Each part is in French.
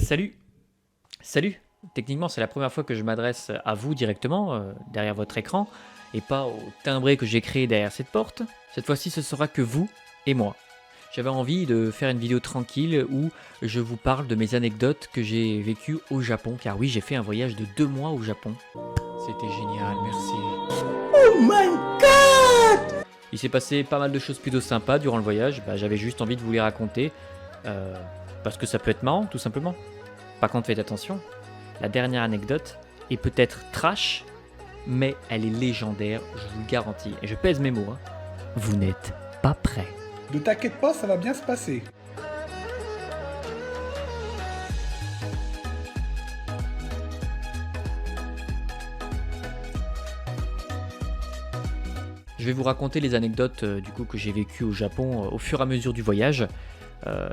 Salut! Salut! Techniquement, c'est la première fois que je m'adresse à vous directement, derrière votre écran, et pas au timbré que j'ai créé derrière cette porte. Cette fois-ci, ce sera que vous et moi. J'avais envie de faire une vidéo tranquille où je vous parle de mes anecdotes que j'ai vécues au Japon, car oui, j'ai fait un voyage de 2 mois au Japon. C'était génial, merci. Oh my god! Il s'est passé pas mal de choses plutôt sympas durant le voyage, j'avais juste envie de vous les raconter, parce que ça peut être marrant, tout simplement. Par contre, faites attention, la dernière anecdote est peut-être trash, mais elle est légendaire, je vous le garantis. Et je pèse mes mots, hein. Vous n'êtes pas prêts. Ne t'inquiète pas, ça va bien se passer. Je vais vous raconter les anecdotes du coup que j'ai vécues au Japon au fur et à mesure du voyage,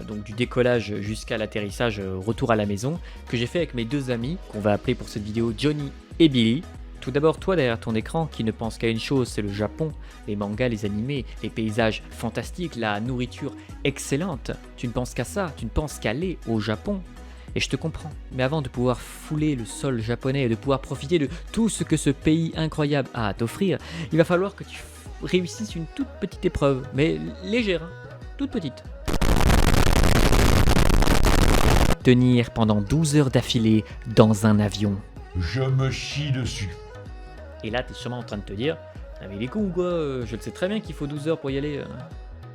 donc du décollage jusqu'à l'atterrissage, retour à la maison, que j'ai fait avec mes 2 amis, qu'on va appeler pour cette vidéo Johnny et Billy. Tout d'abord, toi derrière ton écran, qui ne pense qu'à une chose, c'est le Japon, les mangas, les animés, les paysages fantastiques, la nourriture excellente. Tu ne penses qu'à ça, tu ne penses qu'aller au Japon. Et je te comprends, mais avant de pouvoir fouler le sol japonais et de pouvoir profiter de tout ce que ce pays incroyable a à t'offrir, il va falloir que tu réussisses une toute petite épreuve, mais légère, hein, toute petite. Tenir pendant 12 heures d'affilée dans un avion. Je me chie dessus. Et là, t'es sûrement en train de te dire, ah mais il est con ou quoi, je le sais très bien qu'il faut 12 heures pour y aller.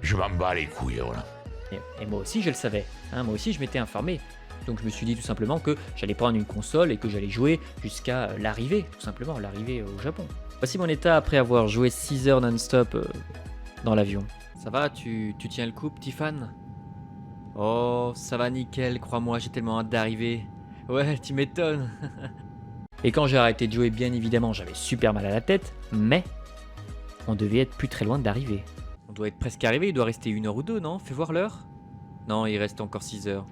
Je m'en bats les couilles, voilà. Et moi aussi, je le savais, hein, moi aussi, je m'étais informé. Donc je me suis dit tout simplement que j'allais prendre une console et que j'allais jouer jusqu'à l'arrivée, tout simplement, l'arrivée au Japon. Voici mon état après avoir joué 6 heures non-stop dans l'avion. Ça va, tu tiens le coup, petit fan? Oh, ça va nickel, crois-moi, j'ai tellement hâte d'arriver. Ouais, tu m'étonnes. Et quand j'ai arrêté de jouer, bien évidemment, j'avais super mal à la tête, mais on devait être plus très loin d'arriver. On doit être presque arrivé, il doit rester 1 heure ou 2, non? Fais voir l'heure. Non, il reste encore 6 heures.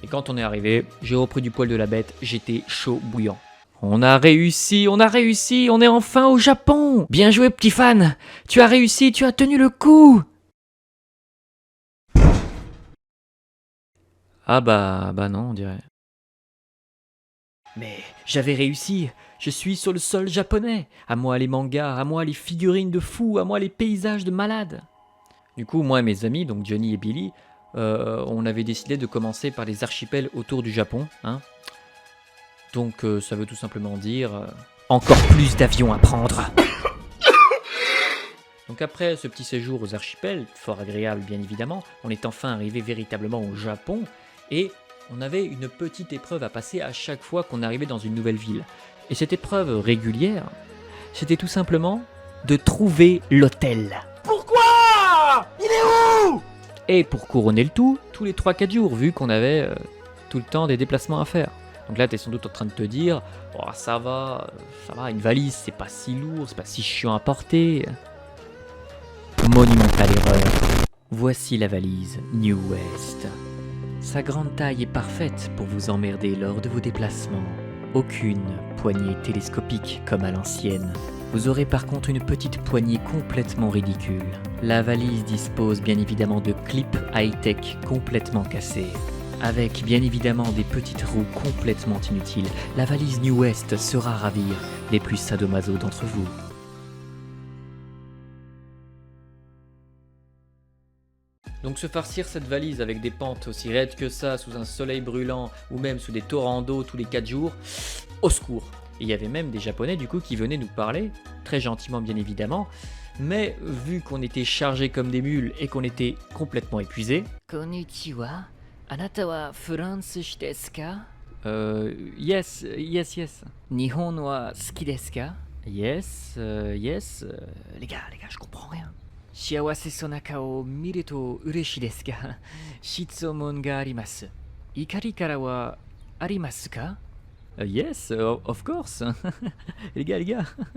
Et quand on est arrivé, j'ai repris du poil de la bête, j'étais chaud bouillant. On a réussi, on est enfin au Japon! Bien joué, petit fan! Tu as réussi, tu as tenu le coup! Ah bah non, on dirait. Mais j'avais réussi, je suis sur le sol japonais. À moi les mangas, à moi les figurines de fous, à moi les paysages de malades. Du coup, moi et mes amis, donc Johnny et Billy, on avait décidé de commencer par les archipels autour du Japon, hein. Donc ça veut tout simplement dire encore plus d'avions à prendre. Donc après ce petit séjour aux archipels, fort agréable bien évidemment, on est enfin arrivé véritablement au Japon et on avait une petite épreuve à passer à chaque fois qu'on arrivait dans une nouvelle ville. Et cette épreuve régulière, c'était tout simplement de trouver l'hôtel. Pourquoi? Il est où? Et pour couronner le tout, tous les 3-4 jours, vu qu'on avait tout le temps des déplacements à faire. Donc là, tu es sans doute en train de te dire, oh, ça va, une valise, c'est pas si lourd, c'est pas si chiant à porter. Monumentale erreur. Voici la valise New West. Sa grande taille est parfaite pour vous emmerder lors de vos déplacements. Aucune poignée télescopique comme à l'ancienne. Vous aurez par contre une petite poignée complètement ridicule. La valise dispose bien évidemment de clips high-tech complètement cassés. Avec bien évidemment des petites roues complètement inutiles, la valise New West sera ravir les plus sadomaso d'entre vous. Donc se farcir cette valise avec des pentes aussi raides que ça, sous un soleil brûlant, ou même sous des torrents d'eau tous les 4 jours, au secours. Et il y avait même des Japonais du coup qui venaient nous parler, très gentiment bien évidemment, mais vu qu'on était chargés comme des mules et qu'on était complètement épuisés... Konnichiwa, anata wa Furansushi desu ka? Yes. Nihon wa suki desu ka? Yes. Les gars, je comprends rien. Shiawase so naka o miru to ureshi desu ka? Shitsumon ga arimasu. Ikari kara wa arimasu ka? Yes, of course. les gars,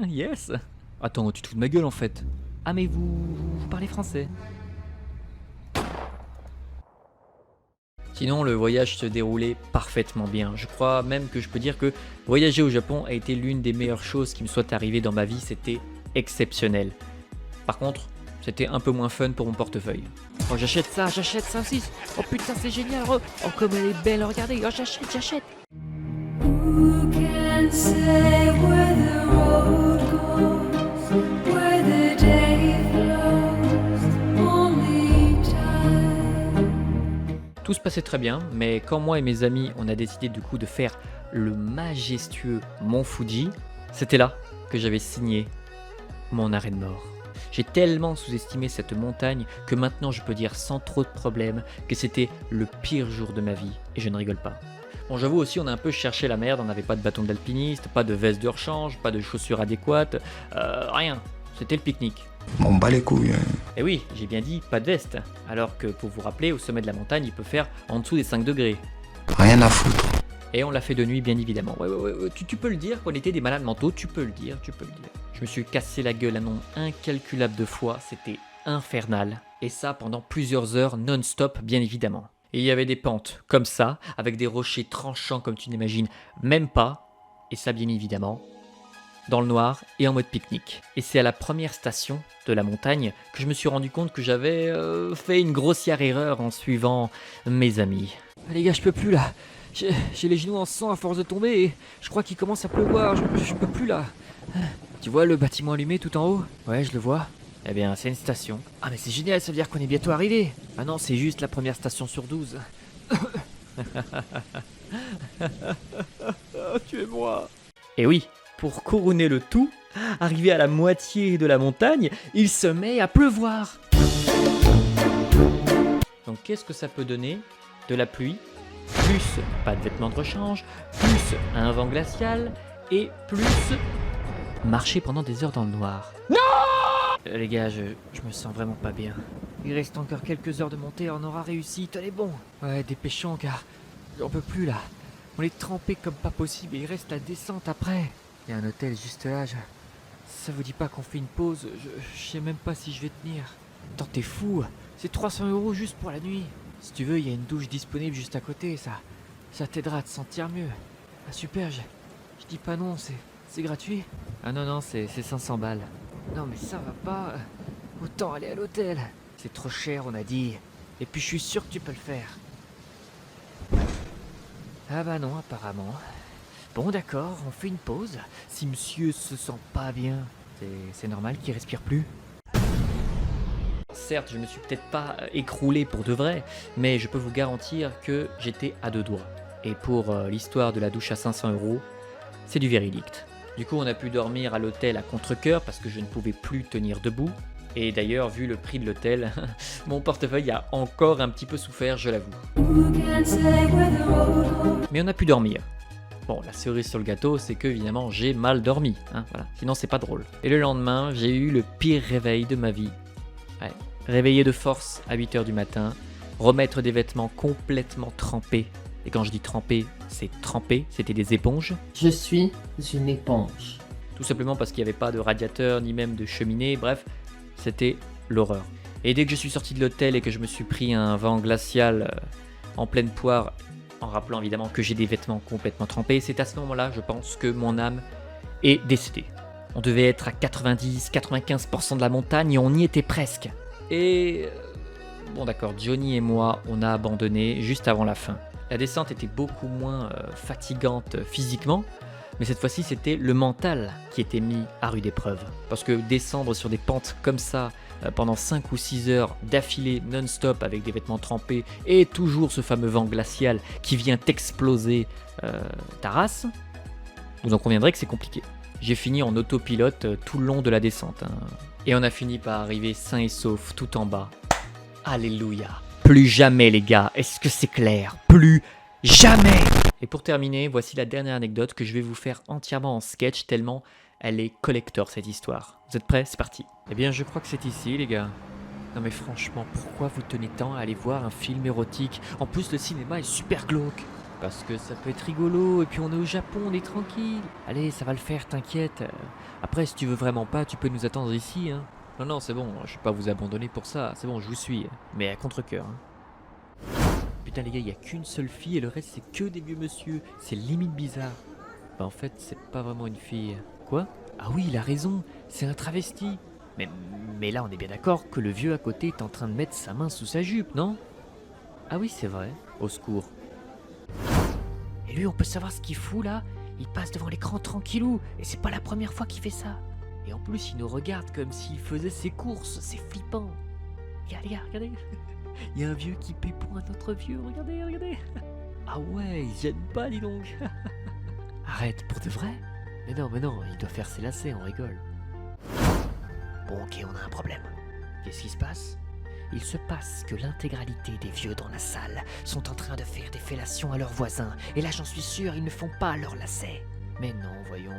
yes. Attends, tu te fous de ma gueule en fait. Ah mais vous parlez français. Sinon, le voyage se déroulait parfaitement bien. Je crois même que je peux dire que voyager au Japon a été l'une des meilleures choses qui me soit arrivée dans ma vie. C'était exceptionnel. Par contre, c'était un peu moins fun pour mon portefeuille. Oh, j'achète ça aussi. Oh putain, c'est génial. Oh, comme elle est belle, regardez. Oh, j'achète. Who can say where the road goes, where the day flows, only time. Tout se passait très bien, mais quand moi et mes amis, on a décidé du coup de faire le majestueux Mont Fuji, c'était là que j'avais signé mon arrêt de mort. J'ai tellement sous-estimé cette montagne que maintenant je peux dire sans trop de problèmes que c'était le pire jour de ma vie, et je ne rigole pas. Bon, j'avoue aussi, on a un peu cherché la merde, on n'avait pas de bâton d'alpiniste, pas de veste de rechange, pas de chaussures adéquates, rien, c'était le pique-nique. On bat les couilles. Et oui, j'ai bien dit pas de veste, alors que pour vous rappeler, au sommet de la montagne, il peut faire en dessous des 5 degrés. Rien à foutre. Et on l'a fait de nuit, bien évidemment. Ouais, tu peux le dire qu'on était des malades mentaux, tu peux le dire. Je me suis cassé la gueule un nombre incalculable de fois, c'était infernal. Et ça pendant plusieurs heures non-stop, bien évidemment. Et il y avait des pentes comme ça, avec des rochers tranchants comme tu n'imagines même pas. Et ça, bien évidemment, dans le noir et en mode pique-nique. Et c'est à la première station de la montagne que je me suis rendu compte que j'avais fait une grossière erreur en suivant mes amis. Ah, les gars, je peux plus là. J'ai les genoux en sang à force de tomber et je crois qu'il commence à pleuvoir. Je peux plus là. Tu vois le bâtiment allumé tout en haut? Ouais, je le vois. Eh bien, c'est une station. Ah, mais c'est génial, ça veut dire qu'on est bientôt arrivé. Ah non, c'est juste la première station sur 12. Tuez-moi. Et oui, pour couronner le tout, arrivé à la moitié de la montagne, il se met à pleuvoir. Donc qu'est-ce que ça peut donner? De la pluie, plus pas de vêtements de rechange, plus un vent glacial, et plus marcher pendant des heures dans le noir. Non! Les gars, je me sens vraiment pas bien. Il reste encore quelques heures de montée, on aura réussi, tenez bon. Ouais, dépêchons car j'en peux plus là. On est trempés comme pas possible et il reste la descente après. Il y a un hôtel juste là, ça vous dit pas qu'on fait une pause? Je sais même pas si je vais tenir. Attends, t'es fou? C'est 300 € juste pour la nuit. Si tu veux, il y a une douche disponible juste à côté, ça t'aidera à te sentir mieux. Ah super, je dis pas non, c'est gratuit? Ah non, c'est 500 balles. Non mais ça va pas, autant aller à l'hôtel. C'est trop cher on a dit, et puis je suis sûr que tu peux le faire. Ah bah non apparemment. Bon d'accord, on fait une pause. Si monsieur se sent pas bien, c'est normal qu'il respire plus. Certes, je me suis peut-être pas écroulé pour de vrai, mais je peux vous garantir que j'étais à deux doigts. Et pour l'histoire de la douche à 500 €, c'est du véridict. Du coup, on a pu dormir à l'hôtel à contre-cœur parce que je ne pouvais plus tenir debout. Et d'ailleurs, vu le prix de l'hôtel, mon portefeuille a encore un petit peu souffert, je l'avoue. Who can say where the road goes? Mais on a pu dormir. Bon, la cerise sur le gâteau, c'est que évidemment j'ai mal dormi, hein, voilà. Sinon c'est pas drôle. Et le lendemain, j'ai eu le pire réveil de ma vie. Ouais. Réveillé de force à 8 h du matin, remettre des vêtements complètement trempés. Et quand je dis trempés, c'est trempé, c'était des éponges. Je suis une éponge. Tout simplement parce qu'il n'y avait pas de radiateur, ni même de cheminée, bref, c'était l'horreur. Et dès que je suis sorti de l'hôtel et que je me suis pris un vent glacial en pleine poire, en rappelant évidemment que j'ai des vêtements complètement trempés, c'est à ce moment-là, je pense, que mon âme est décédée. On devait être à 90-95% de la montagne et on y était presque. Et bon d'accord, Johnny et moi, on a abandonné juste avant la fin. La descente était beaucoup moins fatigante physiquement, mais cette fois-ci c'était le mental qui était mis à rude épreuve. Parce que descendre sur des pentes comme ça pendant 5 ou 6 heures d'affilée non-stop avec des vêtements trempés et toujours ce fameux vent glacial qui vient t'exploser ta race, vous en conviendrez que c'est compliqué. J'ai fini en autopilote tout le long de la descente. Et on a fini par arriver sain et sauf tout en bas. Alléluia. Plus jamais les gars, est-ce que c'est clair? Plus jamais. Et pour terminer, voici la dernière anecdote que je vais vous faire entièrement en sketch tellement elle est collector cette histoire. Vous êtes prêts? C'est parti. Eh bien je crois que c'est ici les gars. Non mais franchement, pourquoi vous tenez tant à aller voir un film érotique? En plus le cinéma est super glauque. Parce que ça peut être rigolo, et puis on est au Japon, on est tranquille. Allez, ça va le faire, t'inquiète. Après, si tu veux vraiment pas, tu peux nous attendre ici, hein. Non, c'est bon, je vais pas vous abandonner pour ça, c'est bon, je vous suis. Mais à contre-cœur, hein. Putain les gars, il y a qu'une seule fille et le reste c'est que des vieux monsieur. C'est limite bizarre. Bah en fait, c'est pas vraiment une fille. Quoi? Ah oui, il a raison, c'est un travesti. Mais là, on est bien d'accord que le vieux à côté est en train de mettre sa main sous sa jupe, non? Ah oui, c'est vrai. Au secours. Et lui, on peut savoir ce qu'il fout là? Il passe devant l'écran tranquillou, et c'est pas la première fois qu'il fait ça. Et en plus, il nous regarde comme s'il faisait ses courses, c'est flippant. Regarde, les gars, regardez. Il y a un vieux qui paie pour un autre vieux, regardez, regardez. Ah ouais, il gêne pas, dis donc. Arrête, pour de vrai? Mais non, il doit faire ses lacets, on rigole. Bon, ok, on a un problème. Qu'est-ce qui se passe? Il se passe que l'intégralité des vieux dans la salle sont en train de faire des fellations à leurs voisins. Et là, j'en suis sûr, ils ne font pas leurs lacets. Mais non, voyons...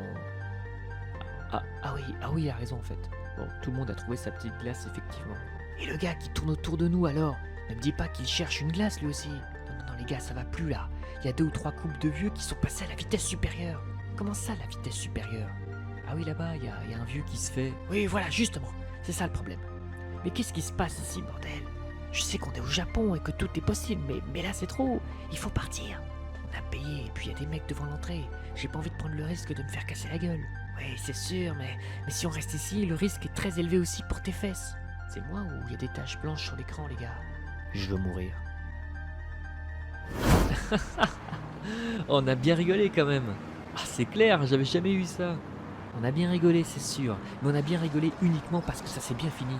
Ah oui, il a raison en fait. Bon, tout le monde a trouvé sa petite glace, effectivement. Et le gars qui tourne autour de nous alors? Ne me dis pas qu'il cherche une glace lui aussi. Non, les gars, ça va plus là. Il y a 2 ou 3 couples de vieux qui sont passés à la vitesse supérieure. Comment ça, la vitesse supérieure? Ah oui, là-bas, il y a un vieux qui se fait... Oui, voilà, justement, c'est ça le problème. Mais qu'est-ce qui se passe ici, bordel? Je sais qu'on est au Japon et que tout est possible, mais là c'est trop. Il faut partir. On a payé et puis il y a des mecs devant l'entrée. J'ai pas envie de prendre le risque de me faire casser la gueule. Oui, c'est sûr, mais si on reste ici, le risque est très élevé aussi pour tes fesses. C'est moi ou il y a des taches blanches sur l'écran, les gars? Je veux mourir. On a bien rigolé quand même. Ah, c'est clair, j'avais jamais eu ça. On a bien rigolé, c'est sûr. Mais on a bien rigolé uniquement parce que ça s'est bien fini.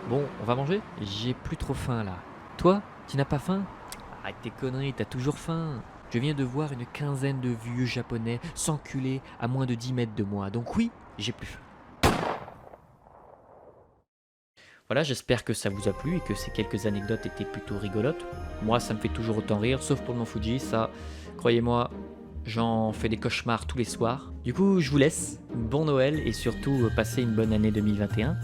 Bon, on va manger? J'ai plus trop faim là. Toi, tu n'as pas faim? Arrête tes conneries, t'as toujours faim. Je viens de voir une quinzaine de vieux japonais s'enculer à moins de 10 mètres de moi. Donc oui, j'ai plus faim. Voilà, j'espère que ça vous a plu et que ces quelques anecdotes étaient plutôt rigolotes. Moi, ça me fait toujours autant rire, sauf pour le Mont Fuji, ça, croyez-moi, j'en fais des cauchemars tous les soirs. Du coup, je vous laisse. Bon Noël et surtout, passez une bonne année 2021.